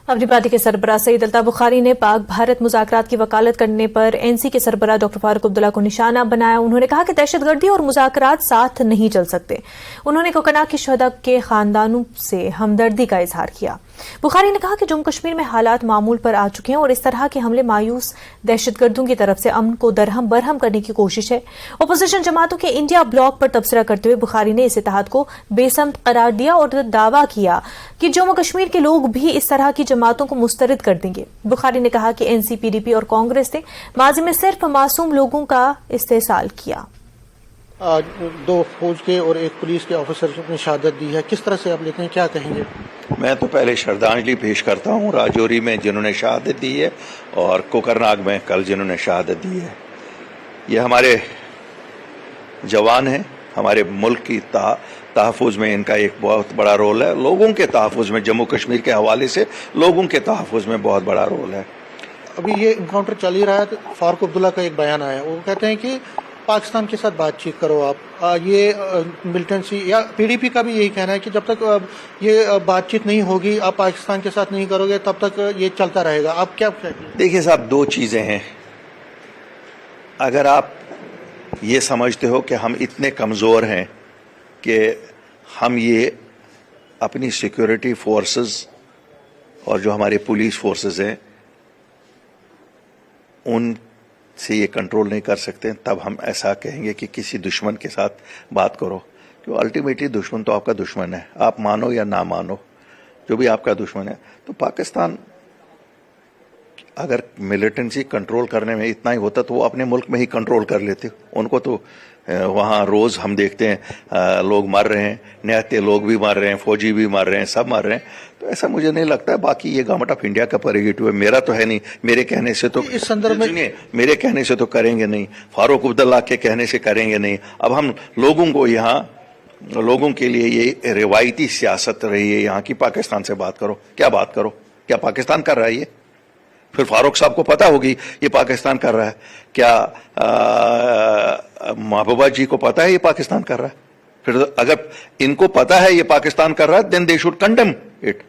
اپنی پارٹی کے سربراہ سعید الطاف بخاری نے پاک بھارت مذاکرات کی وکالت کرنے پر این سی کے سربراہ ڈاکٹر فاروق عبداللہ کو نشانہ بنایا. انہوں نے کہا کہ دہشت گردی اور مذاکرات ساتھ نہیں چل سکتے. انہوں نے کوکناک کے شہداء کے خاندانوں سے ہمدردی کا اظہار کیا. بخاری نے کہا کہ جموں کشمیر میں حالات معمول پر آ چکے ہیں اور اس طرح کے حملے مایوس دہشت گردوں کی طرف سے امن کو درہم برہم کرنے کی کوشش ہے. اپوزیشن جماعتوں کے انڈیا بلاک پر تبصرہ کرتے ہوئے بخاری نے اس اتحاد کو بے سمت قرار دیا اور دعویٰ کیا کہ جموں کشمیر کے لوگ بھی اس طرح کی جماعتوں کو مسترد کر دیں گے. بخاری نے کہا کہ N C P D P اور کانگریس نے ماضی میں صرف معصوم لوگوں کا استحصال کیا. آج 2 فوج کے اور 1 پولیس کے آفیسر نے شہادت دی ہے، کس طرح سے آپ لیتے ہیں، کیا کہیں گے؟ میں تو پہلے شردھانجلی پیش کرتا ہوں راجوری میں جنہوں نے شہادت دی ہے اور کوکرناگ میں کل جنہوں نے شہادت دی ہے. یہ ہمارے جوان ہیں، ہمارے ملک کی تحفظ میں ان کا ایک بہت بڑا رول ہے. لوگوں کے تحفظ میں، جموں کشمیر کے حوالے سے لوگوں کے تحفظ میں بہت بڑا رول ہے. ابھی یہ انکاؤنٹر چل ہی رہا ہے. فاروق عبداللہ کا ایک بیان آیا، وہ کہتے ہیں کہ پاکستان کے ساتھ بات چیت کرو آپ. یہ ملٹنسی یا پی ڈی پی کا بھی یہی کہنا ہے کہ جب تک یہ بات چیت نہیں ہوگی، آپ پاکستان کے ساتھ نہیں کرو گے، تب تک یہ چلتا رہے گا. آپ کیا کہتے ہیں؟ دیکھیے صاحب، 2 چیزیں ہیں. اگر آپ یہ سمجھتے ہو کہ ہم اتنے کمزور ہیں کہ ہم یہ اپنی سیکورٹی فورسز اور جو ہمارے پولیس فورسز ہیں ان سے یہ کنٹرول نہیں کر سکتے، تب ہم ایسا کہیں گے کہ کسی دشمن کے ساتھ بات کرو. کہ الٹیمیٹلی دشمن تو آپ کا دشمن ہے، آپ مانو یا نہ مانو، جو بھی آپ کا دشمن ہے. تو پاکستان اگر ملیٹنسی کنٹرول کرنے میں اتنا ہی ہوتا تو وہ اپنے ملک میں ہی کنٹرول کر لیتے. ان کو تو وہاں روز ہم دیکھتے ہیں لوگ مر رہے ہیں، نہتے لوگ بھی مر رہے ہیں، فوجی بھی مر رہے ہیں، سب مر رہے ہیں. تو ایسا مجھے نہیں لگتا ہے. باقی یہ گورنمنٹ آف انڈیا کا پریگیٹو ہے، میرا تو ہے نہیں. میرے کہنے سے تو اس سندرب میں میرے کہنے سے تو کریں گے نہیں، فاروق عبداللہ کے کہنے سے کریں گے نہیں. اب ہم لوگوں کو یہاں، لوگوں کے لیے یہ روایتی سیاست رہی ہے یہاں کی، پاکستان سے بات کرو. کیا بات کرو؟ کیا پاکستان کر رہا ہے یہ؟ پھر فاروق صاحب کو پتا ہوگی یہ پاکستان کر رہا ہے. کیا محبوبہ جی کو پتا ہے یہ پاکستان کر رہا ہے؟ پھر اگر ان کو پتا ہے یہ پاکستان کر رہا ہے دین دے شوڈ کنڈم اٹ.